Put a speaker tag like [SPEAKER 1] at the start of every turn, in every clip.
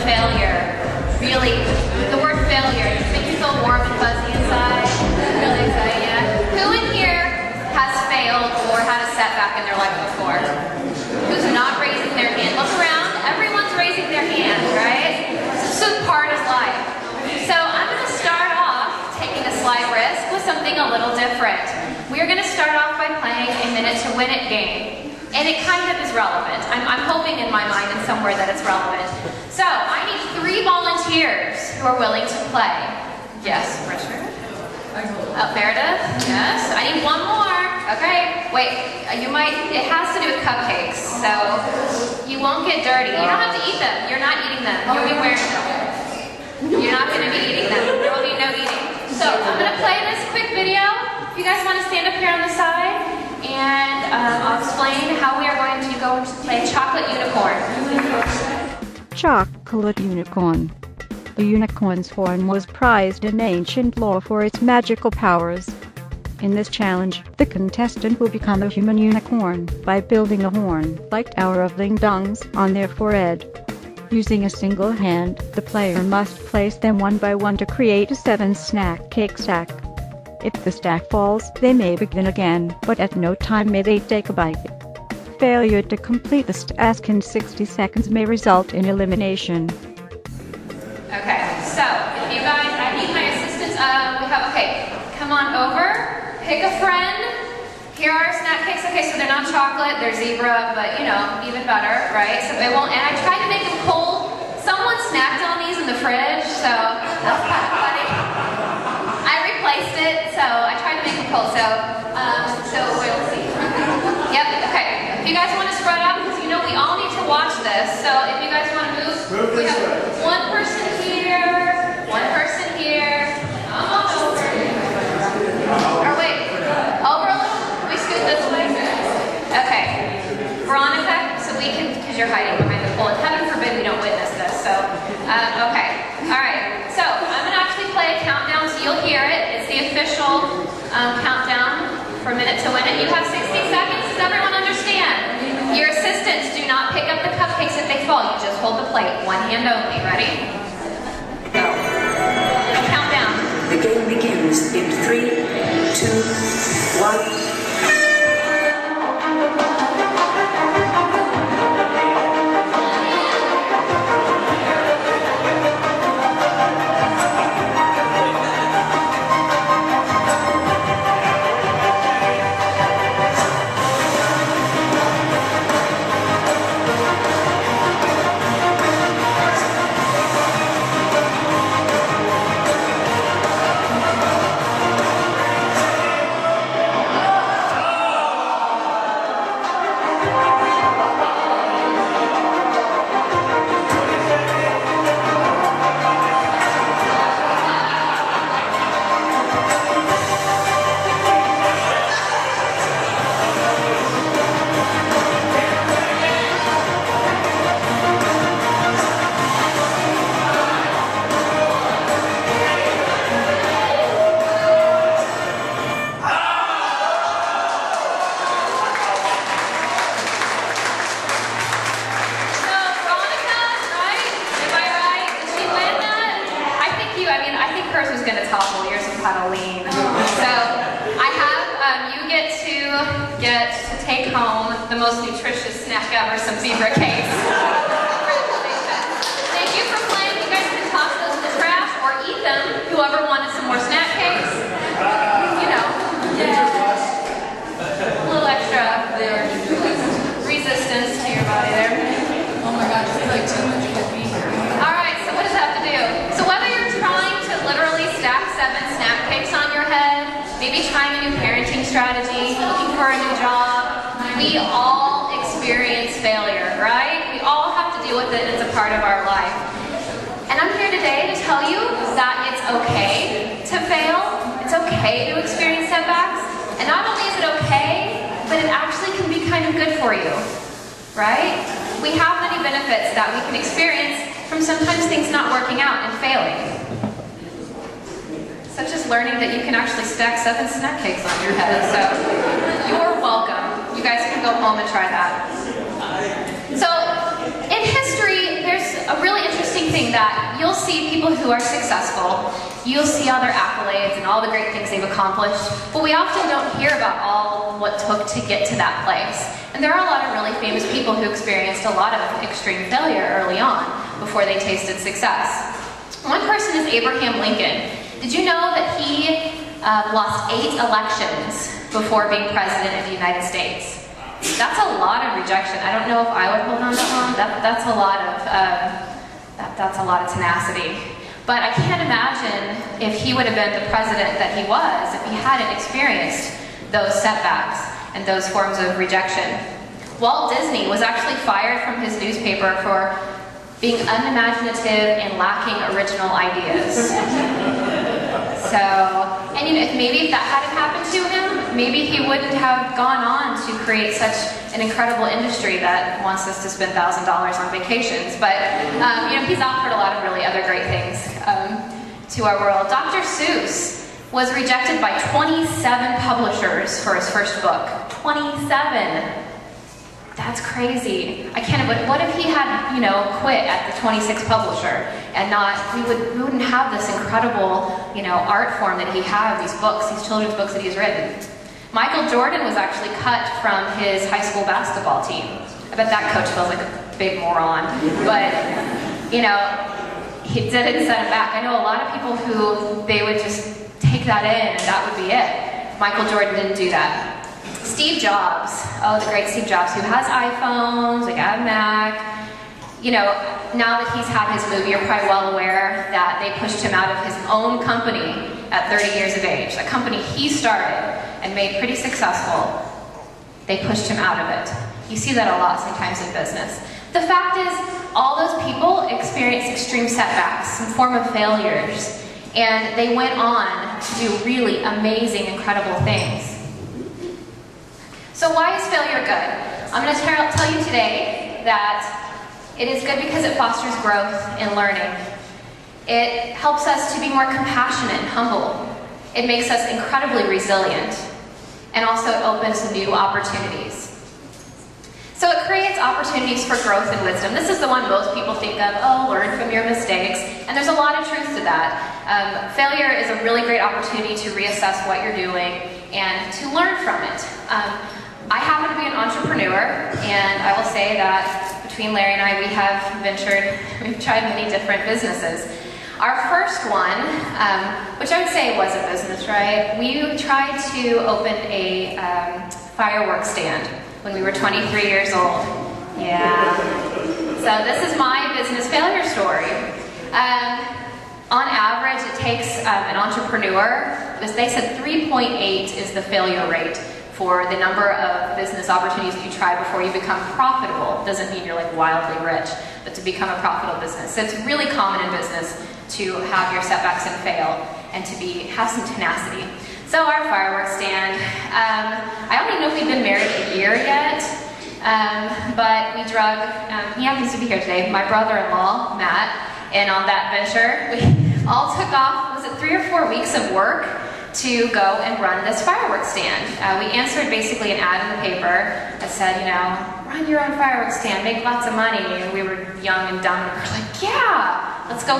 [SPEAKER 1] failure really, the word failure, does it make you feel warm and fuzzy inside? Really excited, yeah? Who in here has failed or had a setback in their life before? Who's not raising their hand? Look around, everyone's raising their hand, right? This is part of life. So I'm going to start off taking a slight risk with something a little different. We're going to start off by playing a minute to win it game. And it kind of is relevant. I'm hoping in my mind and somewhere that it's relevant. So I need 3 volunteers who are willing to play. Yes, Richard? Meredith? Yes. I need 1 more. Okay. Wait, it has to do with cupcakes. So you won't get dirty. You don't have to eat them. You're not eating them. You'll be wearing them. You're not going to be eating them. There will be no eating. So I'm going to play this quick video. If you guys want to stand up here on the side, and I'll explain how we are going to go to play Chocolate Unicorn.
[SPEAKER 2] Chocolate Unicorn. The unicorn's horn was prized in ancient lore for its magical powers. In this challenge, the contestant will become a human unicorn by building a horn-like tower of ding-dongs on their forehead. Using a single hand, the player must place them one by one to create a 7-snack cake stack. If the stack falls, they may begin again, but at no time may they take a bite. Failure to complete the task in 60 seconds may result in elimination.
[SPEAKER 1] Okay, so if you guys, I need my assistance. Come on over, pick a friend. Here are our snack cakes. Okay, so they're not chocolate, they're zebra, but even better, right? So it won't, and I tried to make them cold. Someone snacked on these in the fridge, so that's kind of funny. I replaced it, so I tried to make it cold, so we'll see. Yep, okay. If you guys want to spread out, because we all need to watch this, so if you guys want to move, we have 1 person here, 1 person here, come on over. Or wait, over a little, we scoot this way. Okay. Veronica, so we can, because you're hiding behind the pole, and heaven forbid we don't witness this, so, okay. All right, so I'm going to actually play a countdown so you'll hear it. It's the official countdown for a minute to win it. You have 60 seconds. Does everyone understand? Your assistants do not pick up the cupcakes if they fall. You just hold the plate. 1 hand only. Ready? Go. Count down.
[SPEAKER 3] The game begins in 3, 2, 1.
[SPEAKER 1] Take home the most nutritious snack ever, some zebra cakes. Thank you for playing. You guys can toss those in the trash or eat them. Whoever wanted some more snack cakes, a little extra resistance to your body there.
[SPEAKER 4] Oh my gosh, I feel like too much would be here.
[SPEAKER 1] All right, so what does that have to do? So whether you're trying to literally stack 7 snack cakes on your head, maybe trying a new parenting strategy, looking for a new job, we all experience failure, right? We all have to deal with it, and it's a part of our life. And I'm here today to tell you that it's okay to fail. It's okay to experience setbacks. And not only is it okay, but it actually can be kind of good for you, right? We have many benefits that we can experience from sometimes things not working out and failing. Such as learning that you can actually stack 7 snack cakes on your head. So you're welcome. You guys can go home and try that. So in history, there's a really interesting amazing that you'll see people who are successful, you'll see all their accolades and all the great things they've accomplished, but we often don't hear about all what took to get to that place. And there are a lot of really famous people who experienced a lot of extreme failure early on before they tasted success. One person is Abraham Lincoln. Did you know that he lost 8 elections before being president of the United States? That's a lot of rejection. I don't know if I would hold on that long. That's a lot of tenacity. But I can't imagine if he would have been the president that he was if he hadn't experienced those setbacks and those forms of rejection. Walt Disney was actually fired from his newspaper for being unimaginative and lacking original ideas. So, and you know, maybe if that hadn't happened to him, maybe he wouldn't have gone on to create such an incredible industry that wants us to spend $1,000 on vacations. But, you know, he's offered a lot of really other great things to our world. Dr. Seuss was rejected by 27 publishers for his first book. 27! That's crazy. I can't, but what if he had, you know, quit at the 26th publisher and not, we wouldn't have this incredible, you know, art form that he had, these books, these children's books that he's written. Michael Jordan was actually cut from his high school basketball team. I bet that coach feels like a big moron, but, you know, he didn't send him back. I know a lot of people who, they would just take that in and that would be it. Michael Jordan didn't do that. Steve Jobs, oh, the great Steve Jobs, who has iPhones, like a Mac. You know, now that he's had his movie, you're probably well aware that they pushed him out of his own company at 30 years of age. A company he started and made pretty successful. They pushed him out of it. You see that a lot sometimes in business. The fact is, all those people experienced extreme setbacks, some form of failures, and they went on to do really amazing, incredible things. So why is failure good? I'm going to tell you today that it is good because it fosters growth and learning. It helps us to be more compassionate and humble. It makes us incredibly resilient. And also it opens new opportunities. So it creates opportunities for growth and wisdom. This is the one most people think of, oh, learn from your mistakes. And there's a lot of truth to that. Failure is a really great opportunity to reassess what you're doing and to learn from it. I happen to be an entrepreneur, and I will say that between Larry and I, we've tried many different businesses. Our first one, which I would say was a business, right? We tried to open a fireworks stand when we were 23 years old. Yeah. So this is my business failure story. On average, it takes an entrepreneur, they said 3.8 is the failure rate for the number of business opportunities that you try before you become profitable. Doesn't mean you're like wildly rich, but to become a profitable business. So it's really common in business to have your setbacks and fail, and to have some tenacity. So our fireworks stand, I don't even know if we've been married a year yet, but we drug, he happens to be here today, my brother-in-law, Matt, and on that venture, we all took off, was it 3 or 4 weeks of work to go and run this fireworks stand. We answered basically an ad in the paper that said, you know, run your own fireworks stand, make lots of money. And we were young and dumb, and we were like, yeah, let's go,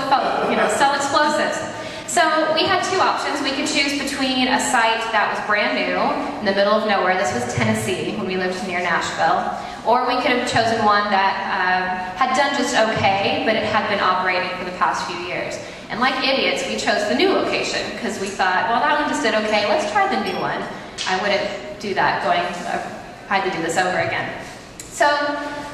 [SPEAKER 1] you know, sell explosives. So we had 2 options. We could choose between a site that was brand new in the middle of nowhere. This was Tennessee when we lived near Nashville. Or we could have chosen one that had done just okay, but it had been operating for the past few years. And like idiots, we chose the new location because we thought, well, that one just did okay, let's try the new one. I wouldn't do that I had to do this over again. So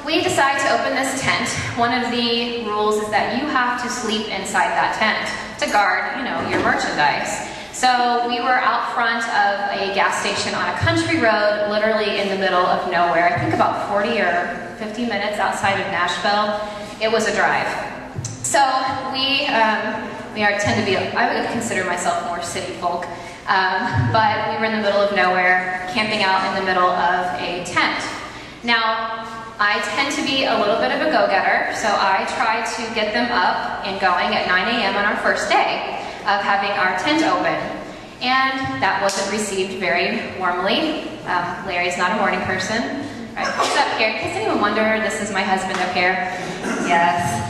[SPEAKER 1] we decided to open this tent. One of the rules is that you have to sleep inside that tent to guard, you know, your merchandise. So we were out front of a gas station on a country road, literally in the middle of nowhere. I think about 40 or 50 minutes outside of Nashville. It was a drive. So we tend to be, I would consider myself more city folk, but we were in the middle of nowhere, camping out in the middle of a tent. Now, I tend to be a little bit of a go-getter, so I try to get them up and going at 9 a.m. on our first day of having our tent open. And that wasn't received very warmly. Larry's not a morning person. Right, he's up here. In case anyone wonder, this is my husband up here. Yes.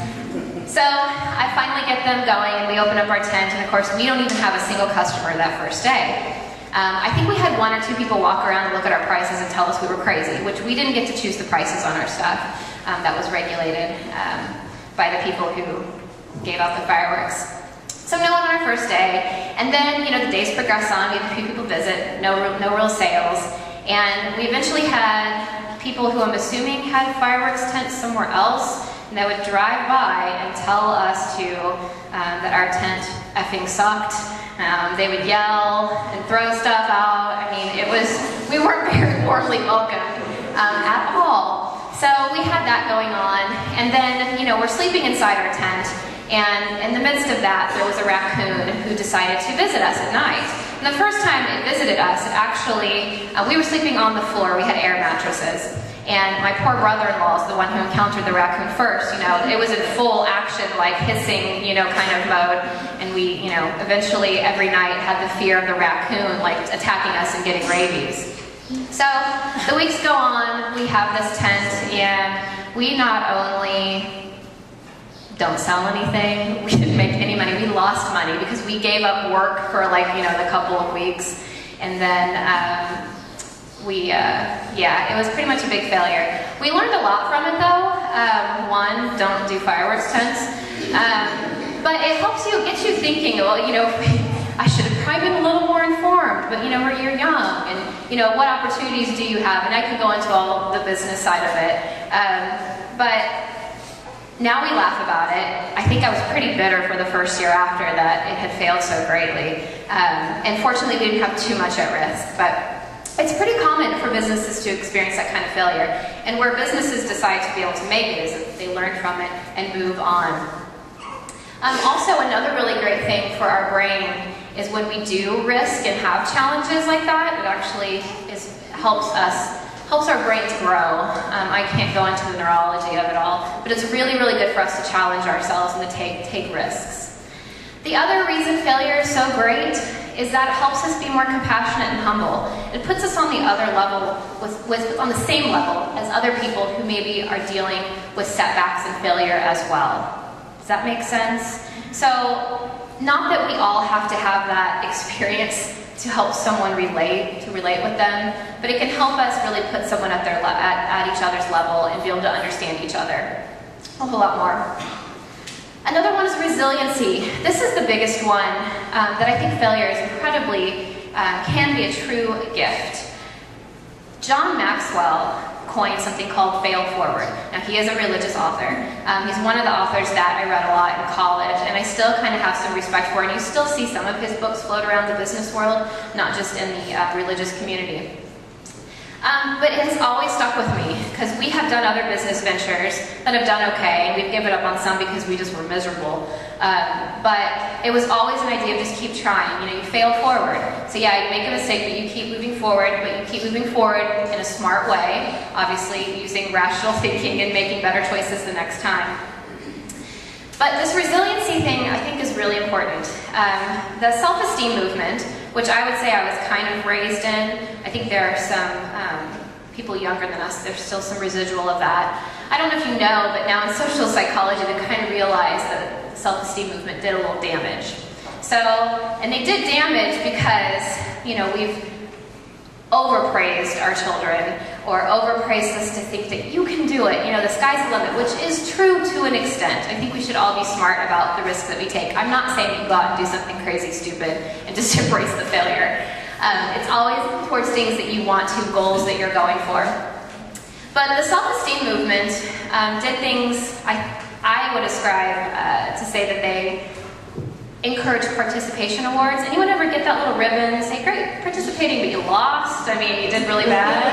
[SPEAKER 1] So I finally get them going and we open up our tent, and of course we don't even have a single customer that first day. I think we had 1 or 2 people walk around and look at our prices and tell us we were crazy, which we didn't get to choose the prices on our stuff. That was regulated by the people who gave out the fireworks. So no one on our first day, and then the days progress on. We had a few people visit, no real sales, and we eventually had people who I'm assuming had fireworks tents somewhere else, and they would drive by and tell us that our tent effing sucked. They would yell and throw stuff out. I mean, we weren't very warmly welcomed at all. So we had that going on, and then we're sleeping inside our tent. And in the midst of that, there was a raccoon who decided to visit us at night. And the first time it visited us, we were sleeping on the floor. We had air mattresses. And my poor brother-in-law is the one who encountered the raccoon first. It was in full action, like hissing, kind of mode. And we, eventually every night had the fear of the raccoon, like attacking us and getting rabies. So the weeks go on, we have this tent, and we not only don't sell anything, we didn't make any money, we lost money because we gave up work for the couple of weeks, and then it was pretty much a big failure. We learned a lot from it though. One, don't do fireworks tents, but it helps get you thinking, well, I should have probably been a little more informed, but you're young, and what opportunities do you have? And I could go into all the business side of it, but now we laugh about it. I think I was pretty bitter for the first year after that it had failed so greatly. And fortunately, we didn't have too much at risk. But it's pretty common for businesses to experience that kind of failure. And where businesses decide to be able to make it is that they learn from it and move on. Also, another really great thing for our brain is when we do risk and have challenges like that, it actually helps our brains grow. I can't go into the neurology of it all, but it's really, really good for us to challenge ourselves and to take risks. The other reason failure is so great is that it helps us be more compassionate and humble. It puts us on the other level, on the same level as other people who maybe are dealing with setbacks and failure as well. Does that make sense? So, not that we all have to have that experience to help someone relate with them, but it can help us really put someone at each other's level and be able to understand each other a whole lot more. Another one is resiliency. This is the biggest one that I think failure is can be a true gift. John Maxwell coined something called fail forward. Now, he is a religious author. He's one of the authors that I read a lot in college, and I still kind of have some respect for, and you still see some of his books float around the business world, not just in the religious community. But it has always stuck with me, because we have done other business ventures that have done okay, and we've given up on some because we just were miserable. But it was always an idea of just keep trying. You fail forward. So yeah, you make a mistake, but you keep moving forward, in a smart way, obviously using rational thinking and making better choices the next time. But this resiliency thing, I think, is really important. The self-esteem movement, which I would say I was kind of raised in, I think there are some people younger than us, there's still some residual of that. I don't know if you know, but now in social psychology, they kind of realized that the self-esteem movement did a little damage. So, and they did damage because, we've overpraised our children, or overpraised us to think that you can do it, the sky's the limit, which is true to an extent. I think we should all be smart about the risks that we take. I'm not saying you go out and do something crazy stupid and just embrace the failure. It's always towards things that you want to, goals that you're going for. But the self-esteem movement did things I would ascribe to say that they encourage participation awards. Anyone ever get that little ribbon and say, great, participating, but you lost? I mean, you did really bad.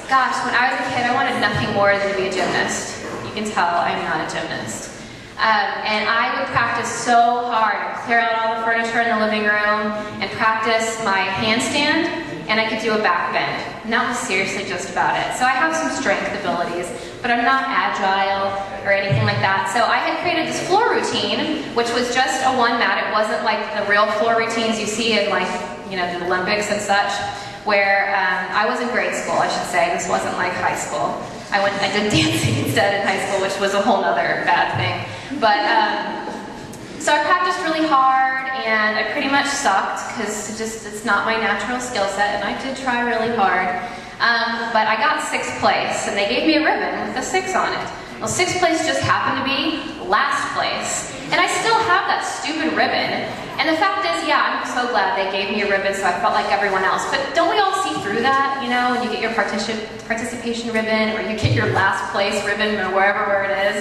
[SPEAKER 1] When I was a kid, I wanted nothing more than to be a gymnast. You can tell I'm not a gymnast. And I would practice so hard. I'd clear out all the furniture in the living room and practice my handstand, and I could do a back bend. And that was seriously just about it. So I have some strength abilities, but I'm not agile or anything like that. So I had created this floor routine, which was just a one mat. It wasn't like the real floor routines you see in the Olympics and such, where I was in grade school, I should say. This wasn't like high school. I did dancing instead in high school, which was a whole nother bad thing. But, so I practiced really hard, and I pretty much sucked, because it's not my natural skill set, and I did try really hard. But I got 6th place, and they gave me a ribbon with a 6 on it. Well, 6th place just happened to be last place. And I still have that stupid ribbon. And the fact is, yeah, I'm so glad they gave me a ribbon so I felt like everyone else. But don't we all see through that, you know, when you get your participation ribbon, or you get your last place ribbon, or wherever it is.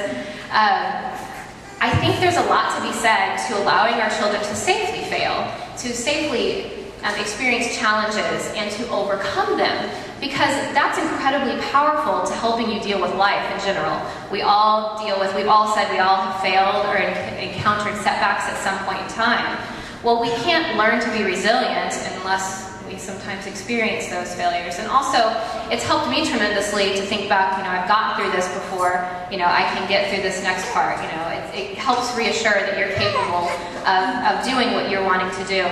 [SPEAKER 1] I think there's a lot to be said to allowing our children to safely fail, to safely experience challenges, and to overcome them, because that's incredibly powerful to helping you deal with life in general. We've all said we all have failed or encountered setbacks at some point in time. Well, we can't learn to be resilient unless we sometimes experience those failures. And also, it's helped me tremendously to think back, you know, I've gotten through this before, you know, I can get through this next part. You know, it helps reassure that you're capable of doing what you're wanting to do.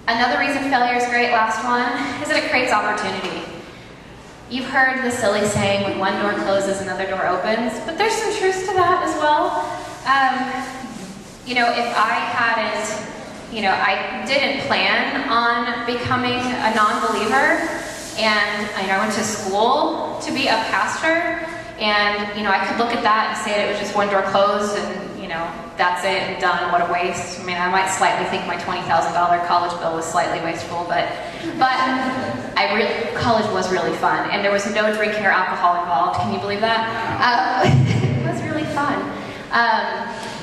[SPEAKER 1] Another reason failure is great, last one, is that it creates opportunity. You've heard the silly saying, when one door closes, another door opens, but there's some truth to that as well. You know, if I hadn't, you know, I didn't plan on becoming a non-believer, and you know, I went to school to be a pastor, and you know, I could look at that and say that it was just one door closed, and you know, that's it and done. What a waste. I mean, I might slightly think my $20,000 college bill was slightly wasteful, but college was really fun, and there was no drinking or alcohol involved. Can you believe that? It was really fun.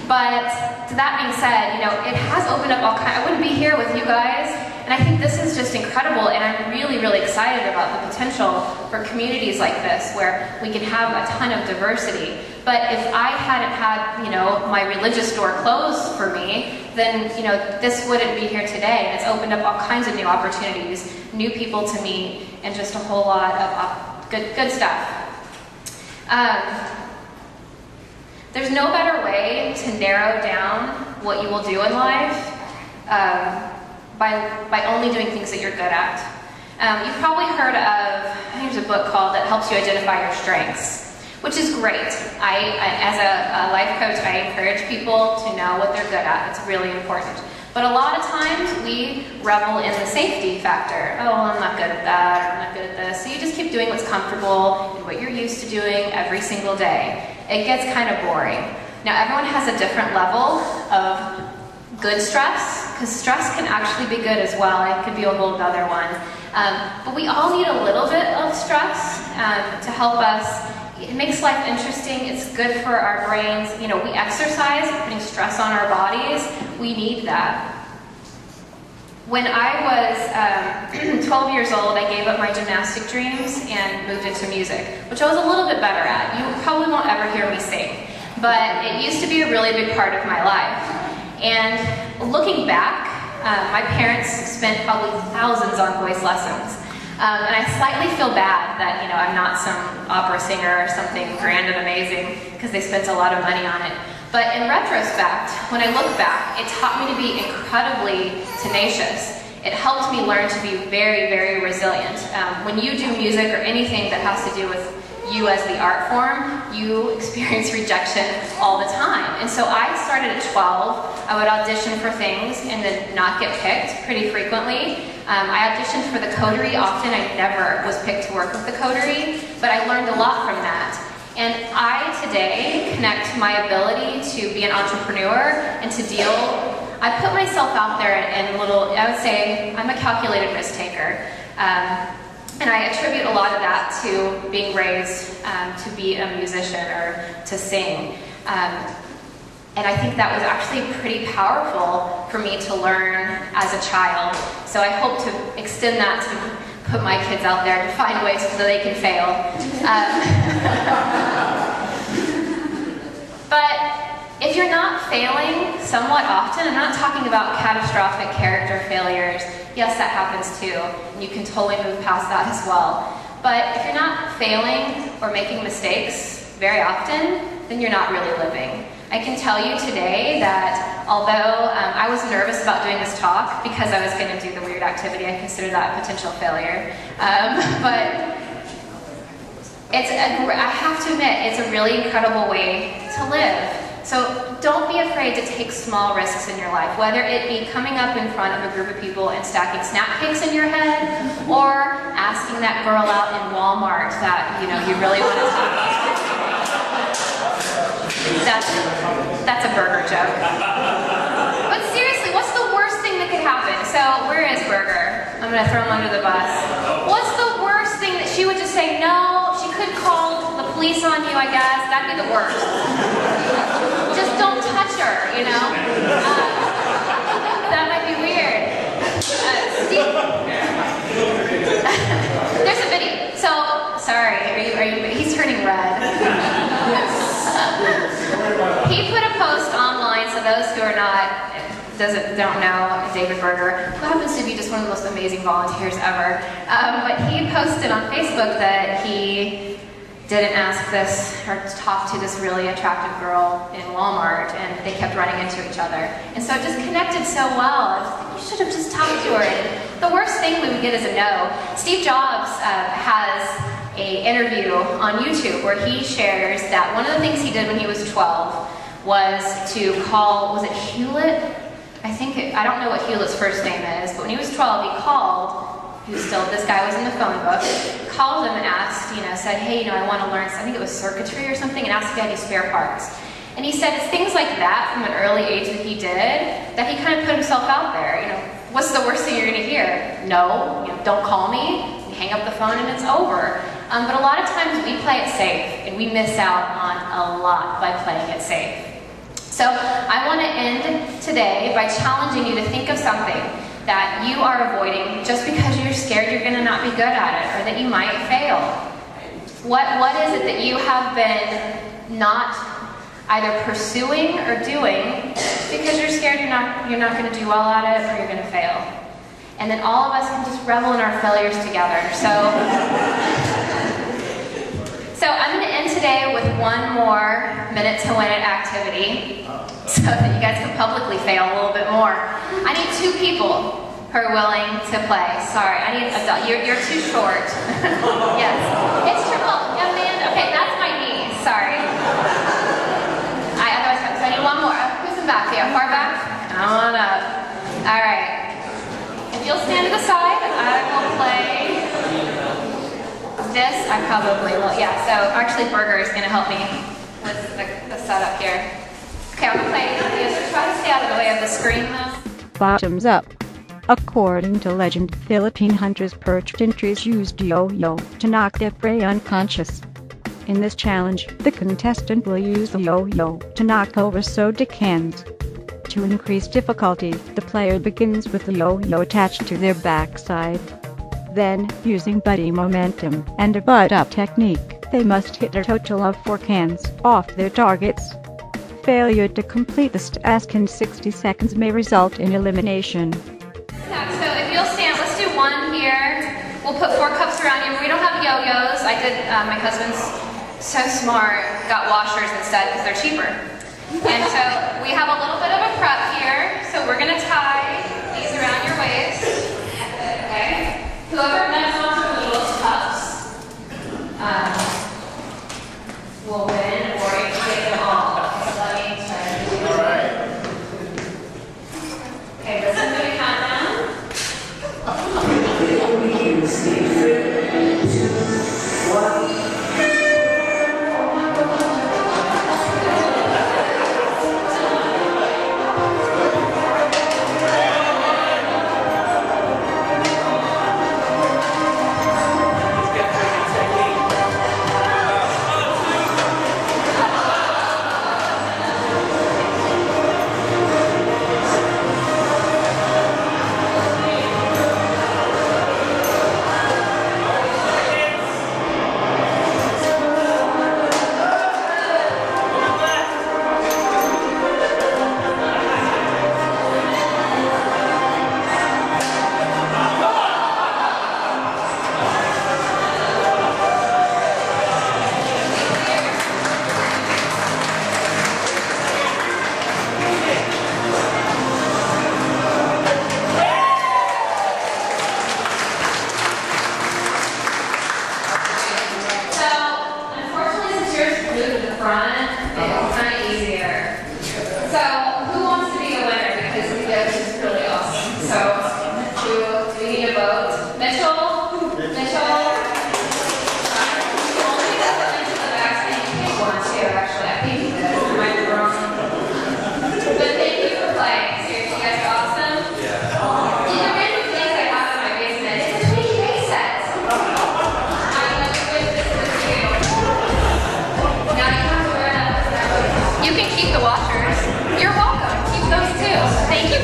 [SPEAKER 1] But that being said, you know, it has opened up all kinds. I wouldn't be here with you guys, and I think this is just incredible, and I'm really, really excited about the potential for communities like this where we can have a ton of diversity. But if I hadn't had, you know, my religious door closed for me, then, you know, this wouldn't be here today, and it's opened up all kinds of new opportunities, new people to meet, and just a whole lot of good stuff. There's no better way to narrow down what you will do in life by only doing things that you're good at. You've probably heard of, I think there's a book called that helps you identify your strengths, which is great. As a life coach, I encourage people to know what they're good at. It's really important. But a lot of times we revel in the safety factor. Oh, well, I'm not good at that, or I'm not good at this. So you just keep doing what's comfortable and what you're used to doing every single day. It gets kind of boring. Now, everyone has a different level of good stress, because stress can actually be good as well. It could be a whole other one. But we all need a little bit of stress to help us. It makes life interesting. It's good for our brains. You know, we exercise, putting stress on our bodies. We need that. When I was 12 years old, I gave up my gymnastic dreams and moved into music, which I was a little bit better at. You probably won't ever hear me sing, but it used to be a really big part of my life. And looking back, my parents spent probably thousands on voice lessons. And I slightly feel bad that, you know, I'm not some opera singer or something grand and amazing, because they spent a lot of money on it. But in retrospect, when I look back, it taught me to be incredibly tenacious. It helped me learn to be very, very resilient. When you do music or anything that has to do with you as the art form, you experience rejection all the time. And so I started at 12. I would audition for things and then not get picked pretty frequently. I auditioned for the coterie often. I never was picked to work with the coterie, but I learned a lot from that. And I today connect my ability to be an entrepreneur and to deal. I put myself out there in little, I would say I'm a calculated risk taker. And I attribute a lot of that to being raised to be a musician or to sing. And I think that was actually pretty powerful for me to learn as a child. So I hope to extend that to put my kids out there to find ways so that they can fail. But if you're not failing somewhat often, I'm not talking about catastrophic character failures. Yes, that happens too, and you can totally move past that as well. But if you're not failing or making mistakes very often, then you're not really living. I can tell you today that although I was nervous about doing this talk because I was going to do the weird activity, I consider that a potential failure. But I have to admit, it's a really incredible way to live. So don't be afraid to take small risks in your life, whether it be coming up in front of a group of people and stacking snack cakes in your head, or asking that girl out in Walmart that you really want to talk to. That's a burger joke. But seriously, what's the worst thing that could happen? So where is Burger? I'm gonna throw him under the bus. What's the worst thing that she would just say no? She could call the police on you, I guess. That'd be the worst. Just don't touch her, that might be weird. Steve, there's a video. So, sorry, he's turning red. He put a post online, so those who are don't know David Berger, who happens to be just one of the most amazing volunteers ever. But he posted on Facebook that he didn't ask this or talk to this really attractive girl in Walmart, and they kept running into each other. And so it just connected so well. I was like, you should have just talked to her. And the worst thing we would get is a no. Steve Jobs has an interview on YouTube where he shares that one of the things he did when he was 12 was to call, was it Hewlett? I don't know what Hewlett's first name is, but when he was 12, he called, this guy was in the phone book, called him and asked, said, hey, I want to learn, I think it was circuitry or something, and asked if he had any spare parts. And he said it's things like that from an early age that he did, that he kind of put himself out there. What's the worst thing you're going to hear? No, don't call me, you hang up the phone and it's over. But a lot of times we play it safe, and we miss out on a lot by playing it safe. So I want to end today by challenging you to think of something that you are avoiding just because you're scared you're going to not be good at it, or that you might fail. What is it that you have been not either pursuing or doing because you're scared you're not going to do well at it, or you're going to fail? And then all of us can just revel in our failures together. So I'm going to end today with one more minute to win it activity, so that you guys can publicly fail a little bit more. I need 2 people who are willing to play. Sorry, I need adult. You're too short. Yes, it's triple. Young man. Okay, that's my knee. Sorry. So I need one more. Who's in back? Yeah, far back. Come on up. All right. If you'll stand to the side, I will play. This, I probably will, yeah, so actually Berger is going to help me with the setup here. Okay, I'm going to play this. Try to stay out of the way of the screen, though.
[SPEAKER 2] Bottoms up. According to legend, Philippine hunters perched in trees used yo-yo to knock their prey unconscious. In this challenge, the contestant will use the yo-yo to knock over soda cans. To increase difficulty, the player begins with the yo-yo attached to their backside. Then, using buddy momentum and a butt-up technique, they must hit a total of 4 cans off their targets. Failure to complete the task in 60 seconds may result in elimination.
[SPEAKER 1] So if you'll stand, let's do one here. We'll put 4 cups around you. We don't have yo-yos. I did, my husband's so smart, got washers instead because they're cheaper. And so we have a little bit of a prep here. So we're going to tie these around your waist. Okay? Whoever knocks off the little cups will win, or you can take them all. So let me try to do it. All right. Okay, this is going to count down.
[SPEAKER 3] Begins in 3, 2, 1.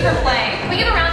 [SPEAKER 1] for playing. Can we give a round